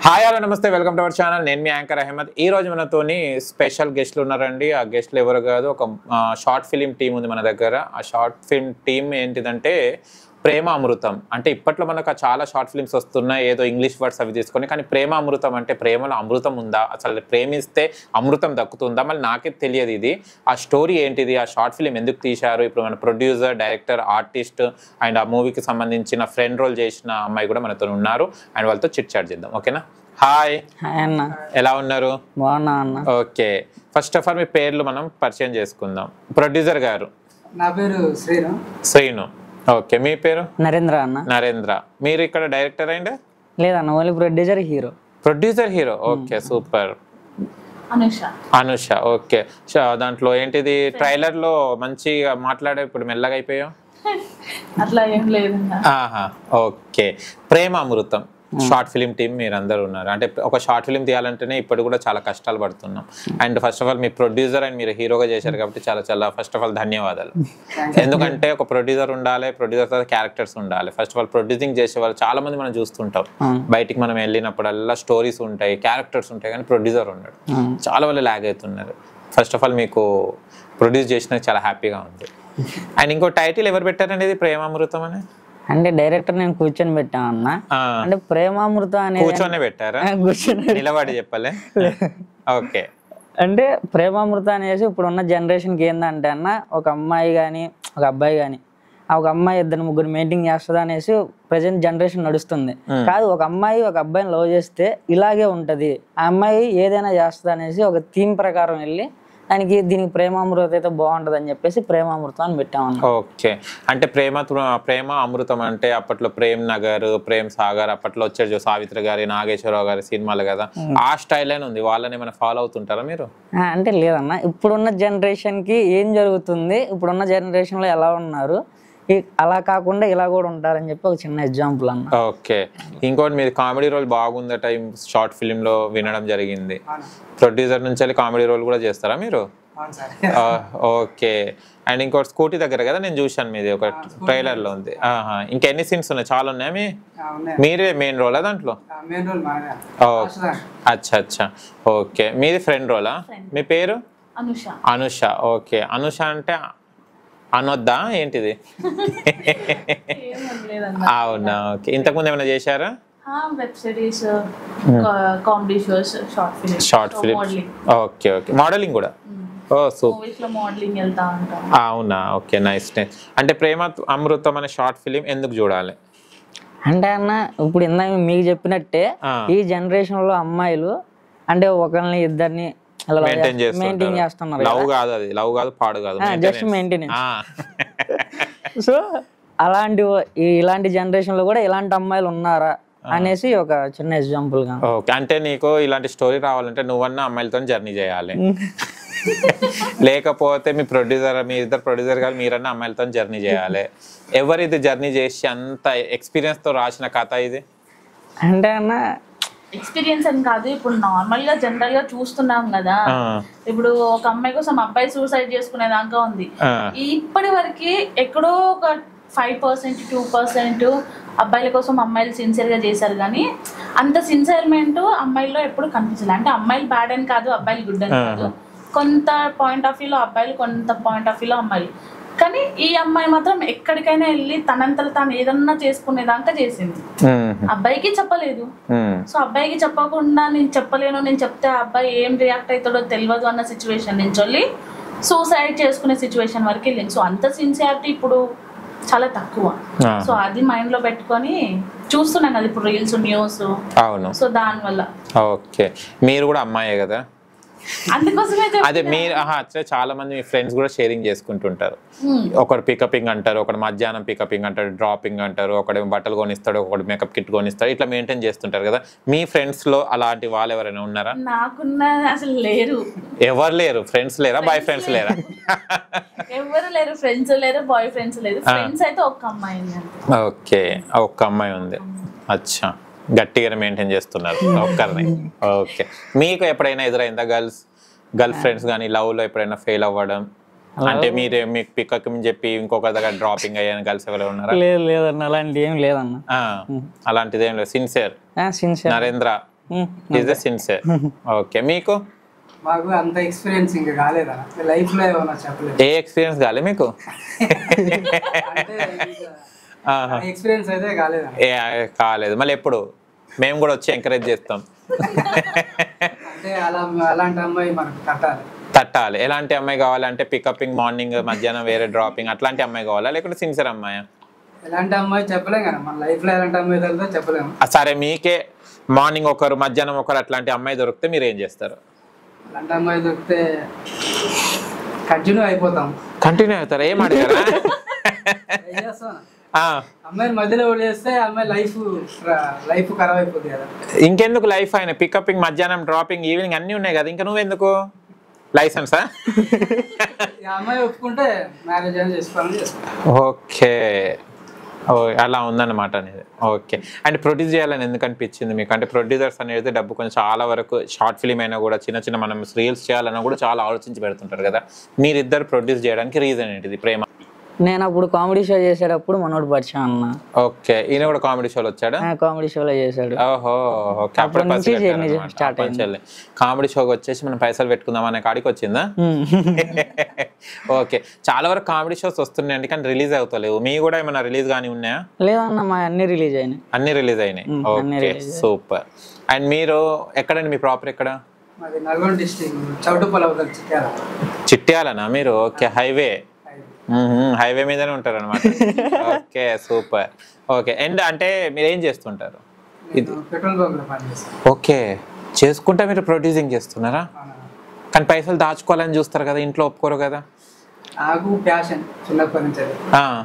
Hi hello నమస్తే welcome to our channel. నేను మీ anchor Ahmed. ఈ రోజు మనతోని స్పెషల్ గెస్ట్లు ఉన్నారండి. ఆ గెస్ట్లు ఎవరు కాదు, ఒక షార్ట్ ఫిలిం టీం ఉంది మన దగ్గర. ఆ షార్ట్ ఫిల్మ్ టీం ఏంటిదంటే ప్రేమ అమృతం. అంటే ఇప్పట్లో మనకు చాలా షార్ట్ ఫిల్మ్స్ వస్తున్నాయి, ఏదో ఇంగ్లీష్ వర్డ్స్ అవి తీసుకొని. కానీ ప్రేమ అమృతం అంటే ప్రేమలో అమృతం ఉందా, అసలు ప్రేమిస్తే అమృతం దక్కుతుందా, మళ్ళీ నాకే తెలియదు ఇది. ఆ స్టోరీ ఏంటిది, ఆ షార్ట్ ఫిల్మ్ ఎందుకు తీశారు, ఇప్పుడు మన ప్రొడ్యూసర్, డైరెక్టర్, ఆర్టిస్ట్ అండ్ ఆ మూవీకి సంబంధించిన ఫ్రెండ్ రోల్ చేసిన అమ్మాయి కూడా మనతో ఉన్నారు. అండ్ వాళ్ళతో చిట్ చాట్ చేద్దాం. ఓకేనా? హాయ్ అన్న, ఎలా ఉన్నారు? బాగున్నా అన్న. ఓకే, ఫస్ట్ ఆఫ్ ఆల్ మీ పేర్లు మనం పరిచయం చేసుకుందాం. ప్రొడ్యూసర్ గారు? నా పేరు శ్రీను. శ్రీను. ఓకే, మీ పేరు? నరేంద్ర అన్న. నరేంద్ర. మీరు ఇక్కడ డైరెక్టర్ అండ్? లేదన్న, only producer, hero. Producer, hero. Okay, super. Anusha. Anusha. Okay, దాంట్లో ఏంటిది ట్రైలర్ లో మంచిగా మాట్లాడే, ఇప్పుడు మెల్లగా అయిపోయావు. అట్లా ఏం లేదు. ఆహా, ఓకే. ప్రేమ అమృతం షార్ట్ ఫిలిం టీం మీరు అందరు ఉన్నారు. అంటే ఒక షార్ట్ ఫిలిం తీయాలంటేనే ఇప్పుడు కూడా చాలా కష్టాలు పడుతున్నాం. And first of all me producer and మీరు హీరోగా చేశారు కాబట్టి చాలా చాలా ఫస్ట్ ఆఫ్ ఆల్ ధన్యవాదాలు. ఎందుకంటే ఒక ప్రొడ్యూసర్ ఉండాలి, ప్రొడ్యూసర్ తర్వాత క్యారెక్టర్స్ ఉండాలి. ఫస్ట్ ఆఫ్ ఆల్ ప్రొడ్యూసింగ్ చేసే వాళ్ళు చాలా మంది మనం చూస్తుంటాం. బయటికి మనం వెళ్ళినప్పుడల్లా స్టోరీస్ ఉంటాయి, క్యారెక్టర్స్ ఉంటాయి, కానీ ప్రొడ్యూసర్ ఉన్నాడు. చాలా వాళ్ళు లాగ్ అవుతున్నారు. ఫస్ట్ ఆఫ్ ఆల్ మీకు ప్రొడ్యూస్ చేసిన చాలా హ్యాపీగా ఉంది. అండ్ ఇంకో టైటిల్ ఎవరు పెట్టారనేది ప్రేమామృతం అని? అంటే డైరెక్టర్ నేను కూర్చొని పెట్టాను అన్న. అంటే ప్రేమామృతం అనేది కూర్చొని పెట్టారా? నిలబడి చెప్పలే. ఓకే. అంటే ప్రేమామృతం అనేసి ఇప్పుడున్న జనరేషన్కి ఏంటంటే అన్న, ఒక అమ్మాయి కానీ ఒక అబ్బాయి కానీ, ఒక అమ్మాయి ఇద్దరు ముగ్గురు మెయింటైన్ చేస్తుంది అనేసి ప్రజెంట్ జనరేషన్ నడుస్తుంది. కాదు, ఒక అమ్మాయి ఒక అబ్బాయిని లవ్ చేస్తే ఇలాగే ఉంటుంది, ఆ అమ్మాయి ఏదైనా చేస్తుంది అనేసి ఒక థీమ్ ప్రకారం వెళ్ళి దీనికి ప్రేమామృతం అయితే బాగుంటుంది అని చెప్పేసి ప్రేమామృతం అని పెట్టామన్న. ఓకే. అంటే ప్రేమ అమృతం అంటే అప్పట్లో ప్రేమ్ నగర్, ప్రేమ్ సాగర్ అప్పట్లో వచ్చారు సావిత్రి గారి, నాగేశ్వరరావు గారి సినిమాలు కదా, ఆ స్టైల్ అయినా ఉంది. వాళ్ళని ఏమైనా ఫాలో అవుతుంటారా మీరు? అంటే లేదన్న, ఇప్పుడున్న జనరేషన్కి ఏం జరుగుతుంది, ఇప్పుడున్న జనరేషన్లో ఎలా ఉన్నారు, అలా కాకుండా ఇలా కూడా ఉంటారని చెప్పి ఒక చిన్న ఎగ్జాంపుల్ అన్న. ఓకే. ఇంకోటి మీరు కామెడీ రోల్ బాగుందట షార్ట్ ఫిలిం లో వినడం జరిగింది. ప్రొడ్యూసర్ నుంచి వెళ్ళి కామెడీ రోల్ కూడా చేస్తారా మీరు? ఓకే. అండ్ ఇంకోటి స్కూటీ దగ్గర కదా నేను చూశాను, మీది ఒక ట్రైలర్ లో ఉంది. ఇంకా ఎన్ని సీన్స్ ఉన్నాయి? చాలా ఉన్నాయా? మీరే మెయిన్ రోలా దాంట్లో? అచ్చా అచ్చా. ఓకే, మీది ఫ్రెండ్ రోలా? మీ పేరు? అనుష. అనుష. ఓకే. అనుష అంటే అనొద్దా ఏంటిది? అవునా. ఓకే. ఇంతకుముందు ఏమైనా చేశారా? Web series, comedy shows, short film. Okay okay. Modelling కూడా? ఓ సూపర్. మోడలింగ్ వెళ్తా ఉంటాం. అవునా. Okay, nice nice. అంటే ప్రేమ అమృతం అనే షార్ట్ ఫిలిం ఎందుకు చూడాలి? అంటే అన్న, ఇప్పుడు ఇందాక మీకు చెప్పినట్టే ఈ జనరేషన్ లో అమ్మాయిలు అంటే ఒకరిని ఇద్దరిని మెయింటైన్ చేస్తున్నారు. లవ్ కాదు, అది లవ్ కాదు, పాడు కాదు, జస్ట్ మెయింటెనెన్స్. సో ఇలాంటి జనరేషన్ లో కూడా ఇలాంటి అమ్మాయిలు ఉన్నారా అనేసి ఒక చిన్న ఎగ్జాంపుల్ గా. ఓకే. అంటే నీకు ఇలాంటి స్టోరీ రావాలంటే నువ్వన్నా అమ్మాయిలతో జర్నీ చేయాలి, లేకపోతే మీ ఇద్దరు ప్రొడ్యూసర్ గారు మీరన్నా అమ్మాయిలతో జర్నీ చేయాలి. ఎవరిది జర్నీ చేసి అంత ఎక్స్పీరియన్స్ తో రాసిన కథ ఇది? అంటే అన్న, ఎక్స్పీరియన్స్ అని కాదు, ఇప్పుడు నార్మల్ గా జనరల్ గా చూస్తున్నాం కదా. ఇప్పుడు ఒక అమ్మాయి కోసం అబ్బాయి సూసైడ్ చేసుకునే దాకా ఉంది. ఇప్పటి వరకు ఎక్కడో ఒక 5%, 2% అబ్బాయిల కోసం అమ్మాయిలు సిన్సియర్ గా చేశారు, కానీ అంత సిన్సియర్మెంట్ అమ్మాయిల్లో ఎప్పుడు కనిపించలేదు. అంటే అమ్మాయిలు బ్యాడ్ అని కాదు, అబ్బాయిలు గుడ్ అని కాదు. కొంత పాయింట్ ఆఫ్ వ్యూలో అబ్బాయిలు, కొంత పాయింట్ ఆఫ్ వ్యూలో అమ్మాయిలు. కానీ ఈ అమ్మాయి మాత్రం ఎక్కడికైనా వెళ్ళి తనంతలో తాను ఏదన్నా చేసుకునేదాకా చేసింది. అబ్బాయికి చెప్పలేదు. సో అబ్బాయికి చెప్పకుండా నేను చెప్పలేను, నేను చెప్తే ఆ అబ్బాయి ఏం రియాక్ట్ అవుతాడో తెలియదు అన్న సిచ్యువేషన్ నుంచి వెళ్ళి సూసైడ్ చేసుకునే సిచ్యువేషన్ వరకు వెళ్ళింది. సో అంత సిన్సియారిటీ ఇప్పుడు చాలా తక్కువ. సో అది మైండ్ లో పెట్టుకొని చూస్తున్నాను అది ఇప్పుడు రీల్స్, న్యూస్. అవును. సో దానివల్ల. ఓకే. మీరు కూడా అమ్మాయే కదా, అందుకోసమే అదే మీరు చాలా మంది మీ ఫ్రెండ్స్ కూడా షేరింగ్ చేసుకుంటుంటారు. ఒకడు పికపింగ్ అంటారు, ఒకడు మధ్యాహ్నం పికపింగ్ అంటారు, డ్రాపింగ్ అంటారు, ఒకడు బట్టలు కొనిస్తాడు, ఒకడు మేకప్ కిట్ కొనిస్తాడు, ఇట్లా మెయింటైన్ చేస్తుంటారు కదా. మీ ఫ్రెండ్స్ లో అలాంటి వాళ్ళు ఎవరైనా ఉన్నారా? నాకున్న అసలు లేరు. ఎవరు లేరు? ఫ్రెండ్స్ లేరా? బాయ్ ఫ్రెండ్స్ లేరా? ఎవరు లేరు. ఫ్రెండ్స్ లేరు, బాయ్ ఫ్రెండ్స్ లేరు. ఫ్రెండ్స్ అయితే ఒక్క అమ్మాయి ఉంది. ఓకే, ఒక్క అమ్మాయి ఉంది. అచ్చా, గట్టిగానే మెయింటైన్ చేస్తున్నారు ఒక్కరిని. ఓకే. మీకు ఎప్పుడైనా ఎదురైందా గర్ల్ ఫ్రెండ్స్ కానీ లవ్ లో ఎప్పుడైనా ఫెయిల్ అవ్వడం? అంటే మీరు మీకు పికప్ చెప్పి ఇంకొక దగ్గర డ్రాపింగ్ అయ్యాను గర్ల్స్ ఎవరు ఉన్నారా? లేదన్న, అలాంటి ఏం లేదన్న. అలాంటిది ఏం లేదు. Sincere. Sincere. Narendra is the sincere. Okay, మీకు? మాకు అంత ఎక్స్పీరియన్స్ ఇంకా కాలేదా లైఫ్ లో ఏమన్నా చెప్పలేదు. ఏ ఎక్స్పీరియన్స్ కాలే మీకు? ఎక్స్పీరియన్స్ అయితే కాలేదా? కాలేదు. మళ్ళీ ఎప్పుడు? మేము కూడా వచ్చి ఎంకరేజ్ చేస్తాం. అంటే అలాంటి అమ్మాయి మనకు తట్టాలి. ఎలాంటి అమ్మాయి కావాలంటే పికప్పింగ్ మార్నింగ్ మధ్యాహ్నం వేరే డ్రాపింగ్ అట్లాంటి అమ్మాయి కావాలా లేకుంటే సిన్సియర్ అమ్మాయా? ఎలాంటి అమ్మాయి చెప్పలేం కదా మన లైఫ్ లో. ఎలాంటి అమ్మాయి తెలుదో చెప్పలేము. సరే, మీకే మార్నింగ్ ఒకరు మధ్యాహ్నం ఒకరు అట్లాంటి అమ్మాయి దొరికితే మీరు ఏం చేస్తారు? అలాంటి అమ్మాయి దొరికితే కంటిన్యూ అయిపోతాం. కంటిన్యూ అవుతారా? ఏం అడిగారా? అమ్మాయిని మధ్యలో వదిలేస్తే అమ్మాయి లైఫ్ ఖరాబ్ అయిపోతుంది కదా. ఇంకెందుకు లైఫ్? అయిన పికప్పింగ్ మధ్యాహ్నం డ్రాపింగ్ ఈవినింగ్ అన్ని ఉన్నాయి కదా, ఇంకా నువ్వెందుకు? లైసెన్సా? అమ్మాయి ఒప్పుకుంటే మ్యారేజ్ అని చేసుకోవాలని చేసుకోవాలి. ఓకే, అలా ఉందన్నమాట అనేది. ఓకే, అండ్ ప్రొడ్యూస్ చేయాలని ఎందుకు అనిపించింది మీకు? అంటే ప్రొడ్యూసర్స్ అనేది డబ్బు కొంచెం చాలా వరకు షార్ట్ ఫిలిం అయినా కూడా చిన్న మనం రీల్స్ చేయాలన్నా కూడా చాలా ఆలోచించి పెడుతుంటారు కదా. మీరిద్దరు ప్రొడ్యూస్ చేయడానికి రీజన్ ఏంటిది? ప్రేమ. నేను అప్పుడు కామెడీ షో చేసేటప్పుడు మనోడు పరిచయం అన్న. ఓకే, ఈయన కూడా కామెడీ షోలో వచ్చాడా? కామెడీ షోలో చేశాడు. ఓహో, ఓకే. కామెడీ షోకి వచ్చేసి మనం పైసలు పెట్టుకుందాం అనే కాడికి వచ్చిందా? ఓకే, చాలా వరకు కామెడీ షోస్ వస్తున్నాయండి కానీ రిలీజ్ అవుతలేవు. మీ కూడా ఏమైనా రిలీజ్ కానీ ఉన్నాయా? లేదన్న, మా అన్ని రిలీజ్ అయినాయి. అన్ని రిలీజ్ అయినాయి. Okay, super. అండ్ మీరు ఎక్కడండి? మీ ప్రాపర్ ఎక్కడ? నల్గొండ డిస్ట్రిక్ట్ చౌటుప్పల్, చిట్యాలనా మీరు? ఓకే, హైవే మీదనే ఉంటారు అనమాట. Okay, super. ఓకే, అండ్ అంటే మీరు ఏం చేస్తుంటారు? Petrol bunk. ఓకే, చేసుకుంటా మీరు ప్రొడ్యూసింగ్ చేస్తున్నారా? కానీ పైసలు దాచుకోవాలని చూస్తారు కదా, ఇంట్లో ఒప్పుకోరు కదా? నాకు ప్యాషన్ చిన్నప్పటి నుంచి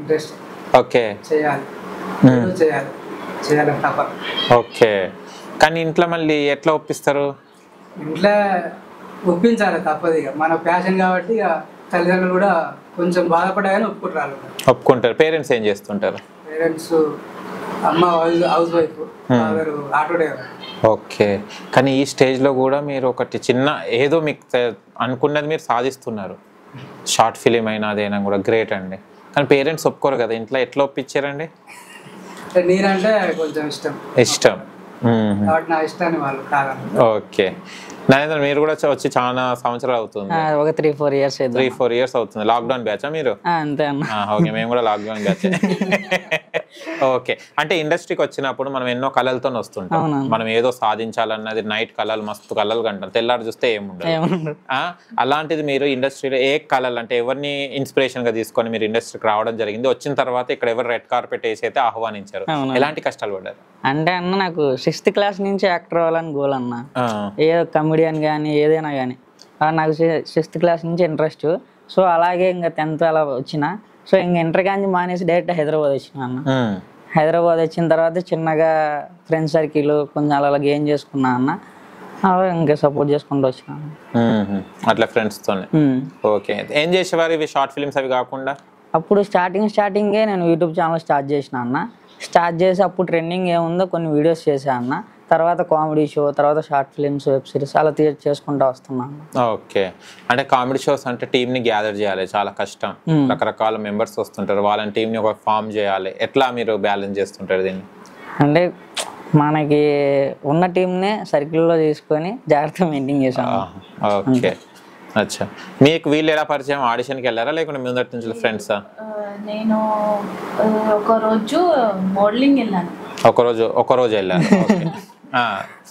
ఇంట్రెస్ట్. ఓకే, చేయాలి. తప్పదు. ఓకే, కానీ ఇంట్లో మళ్ళీ ఎట్లా ఒప్పిస్తారు? ఇంట్లో ఒప్పించాలి, తప్పదు. ఇక మన ప్యాషన్ కాబట్టి ఇక తల్లిదండ్రులు కూడా కొంచెం బాధపడ్డాగానే ఒప్పుకుంటారు. పేరెంట్స్ ఏం చేస్తుంటారు? పేరెంట్స్ అమ్మ house wife, father auto driver. Okay, కానీ ఈ స్టేజ్లో కూడా మీరు ఒకటి చిన్న ఏదో మీకు అనుకున్నది మీరు సాధిస్తున్నారు. షార్ట్ ఫిలిం అయినా అదైనా కూడా గ్రేట్ అండి. కానీ పేరెంట్స్ ఒప్పుకోరు కదా ఇంట్లో. ఎట్లా ఒప్పించారండి? నేనంటే కొంచెం ఇష్టం కాబట్టి నా ఇష్టాన్ని వాళ్ళు కాదని. ఓకే, నరేంద్ర మీరు కూడా వచ్చి చాలా సంవత్సరాలు అవుతుంది? ఒక 3-4 years. 3-4 years అవుతుంది. లాక్డౌన్ బ్యాచా మీరు? అంతే అన్న. ఓకే, మేము కూడా లాక్డౌన్ బ్యాచ్. ఓకే, అంటే ఇండస్ట్రీకి వచ్చినప్పుడు మనం ఎన్నో కళలతో వస్తుంటాం. మనం ఏదో సాధించాలన్నది నైట్ కళలు, మస్తు కళలు కంటాం. తెల్లారు చూస్తే ఏముండదు. అలాంటిది మీరు ఇండస్ట్రీలో ఏ కళలు అంటే ఎవరిని ఇన్స్పిరేషన్ గా తీసుకొని మీరు ఇండస్ట్రీకి రావడం జరిగింది? వచ్చిన తర్వాత ఇక్కడ ఎవరు రెడ్ కార్పెట్ వేసి అయితే ఆహ్వానించారు? ఎలాంటి కష్టాలు పడ్డారు? అంటే అన్న నాకు 6th class నుంచి యాక్టర్ అవ్వాలని గోల్ అన్న. ఏదో కమెడియన్ కానీ ఏదైనా కానీ నాకు 6th class నుంచి ఇంట్రెస్ట్. సో అలాగే ఇంకా 10th అలా వచ్చిన. సో ఇంక ఇంటర్ కానీ మానేసి డైరెక్ట్ హైదరాబాద్ వచ్చిన అన్న. హైదరాబాద్ వచ్చిన తర్వాత చిన్నగా ఫ్రెండ్స్ సర్కిల్ కొంచెం అలా గెయిన్ చేసుకున్నా అన్న. ఇంకా సపోర్ట్ చేసుకుంటూ వచ్చిన అట్లా ఫ్రెండ్స్తోనే. ఓకే, ఏం చేసేవారు ఇవి షార్ట్ ఫిలిమ్స్ అవి కాకుండా? అప్పుడు స్టార్టింగే నేను యూట్యూబ్ ఛానల్ స్టార్ట్ చేసిన అన్న. స్టార్ట్ చేసి అప్పుడు ట్రెండింగ్ ఏముందో కొన్ని వీడియోస్ చేసా అన్న. తర్వాత కామెడీ షో, తర్వాత షార్ట్ ఫిలిమ్స్, వెబ్ సిరీస్ అలా చేసుకుంటూ వస్తున్నాను. ఓకే, అంటే కామెడీ షోస్ అంటే టీమ్ని గ్యాదర్ చేయాలి, చాలా కష్టం. రకరకాల మెంబర్స్ వస్తుంటారు, వాళ్ళని టీంని ఒక ఫామ్ చేయాలి. ఎట్లా మీరు బ్యాలెన్స్ చేస్తుంటారు దీన్ని? అంటే మనకి ఉన్న టీంనే సర్కిల్లో తీసుకొని జాగ్రత్తగా మెయింటైన్ చేసాము. ఓకే, అచ్చా. మీకు వీళ్ళు ఎలా పరిచయం? ఆడిషన్కి వెళ్ళారా లేకుంటే ముందటి నుంచి ఫ్రెండ్సా? నేను ఒక రోజు మోడలింగ్ వెళ్ళాను. ఒక రోజు వెళ్ళాను.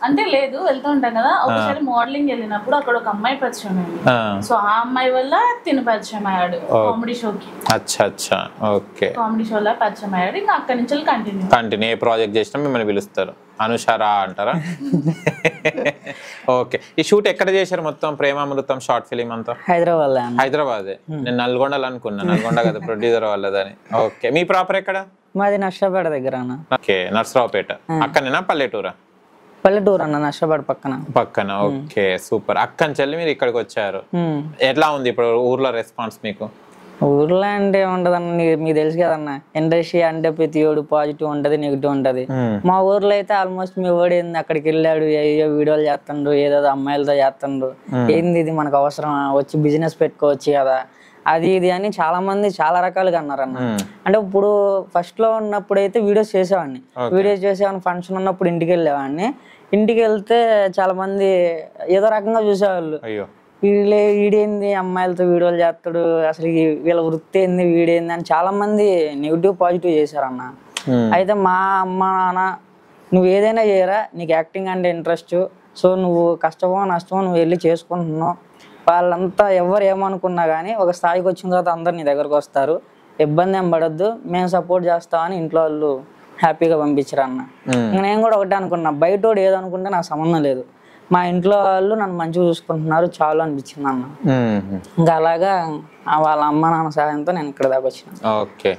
అంటే లేదు, వెళ్తూ ఉంటాం కదా. ఒకసారి మోడలింగ్ వెళ్ళినప్పుడు అక్కడ ఒక అమ్మాయి పరిచయం అయింది. సో ఆ అమ్మాయి వల్ల తిను పరిచయం అయ్యాడు కామెడీ షోకి. అచ్చా, ఓకే. కామెడీ షోలో పరిచయం అయ్యాడు. ఇంకా అక్కడి నుంచి కంటిన్యూ. ఏ ప్రాజెక్ట్ చేసినా మిమ్మల్ని పిలుస్తారు, అనుషారా అంటారా? ఓకే, ఈ షూట్ ఎక్కడ చేశారు మొత్తం? ప్రేమామృతం షార్ట్ ఫిలిం అంతా హైదరాబాద్. నేను నల్గొండలో అనుకున్నా, నల్గొండ కదా ప్రొడ్యూసర్ వాళ్ళదని. ఓకే, మీ ప్రాపర్ ఎక్కడ? మాది నర్సరావుపేట దగ్గర. ఓకే, నర్సరావుపేట. అక్కనేనా పల్లెటూరా? పల్లెటూరు అన్న, నర్సరావుపేట పక్కన. Okay, super. అక్కని చెల్లి మీరు ఇక్కడికి వచ్చారు. ఎట్లా ఉంది ఇప్పుడు ఊర్లో రెస్పాన్స్ మీకు? ఊర్లో అంటే ఉంటదన్న, మీకు తెలుసు కదన్న, ఇండస్ట్రీ అంటే ప్రతి ఓడు పాజిటివ్ ఉంటది, నెగిటివ్ ఉంటది. మా ఊర్లో అయితే ఆల్మోస్ట్ మీ ఓడి ఏంది అక్కడికి వెళ్ళాడు, ఏదో వీడియోలు చేస్తుండ్రు, ఏదో అమ్మాయిలతో చేస్తుండ్రు, ఏంది ఇది మనకు అవసరం, వచ్చి బిజినెస్ పెట్టుకోవచ్చు కదా, అది ఇది అని చాలా మంది చాలా రకాలుగా అన్నారు అన్న. అంటే ఇప్పుడు ఫస్ట్ లో ఉన్నప్పుడు అయితే వీడియోస్ చేసేవాడిని, ఫంక్షన్ ఉన్నప్పుడు ఇంటికి వెళ్ళేవాడిని. ఇంటికి వెళ్తే చాలా మంది ఏదో రకంగా చూసేవాళ్ళు. అయ్యో వీడేంది అమ్మాయిలతో వీడియోలు చేస్తాడు, అసలు వీళ్ళ వృత్తి ఏంది, వీడేంది అని చాలా మంది నెగిటివ్ పాజిటివ్ చేశారన్న. అయితే మా అమ్మ నాన్న నువ్వు ఏదైనా చేయరా, నీకు యాక్టింగ్ అంటే ఇంట్రెస్ట్, సో నువ్వు కష్టమో నష్టమో నువ్వు వెళ్ళి చేసుకుంటున్నావు, వాళ్ళంతా ఎవరు ఏమనుకున్నా కానీ ఒక స్థాయికి వచ్చిన తర్వాత అందరు నీ దగ్గరకు వస్తారు, ఇబ్బంది ఏం పడొద్దు, మేము సపోర్ట్ చేస్తామని ఇంట్లో వాళ్ళు హ్యాపీగా పంపించారు అన్న. నేను కూడా ఒకటే అనుకున్నా, బయటోడు ఏదనుకుంటే నాకు సంబంధం లేదు, మా ఇంట్లో వాళ్ళు నన్ను మంచిగా చూసుకుంటున్నారు చాలు అనిపించింది అన్న. ఇంకా అలాగా వాళ్ళ అమ్మ నాన్న సహాయంతో నేను ఇక్కడ దాకా వచ్చిన. ఓకే.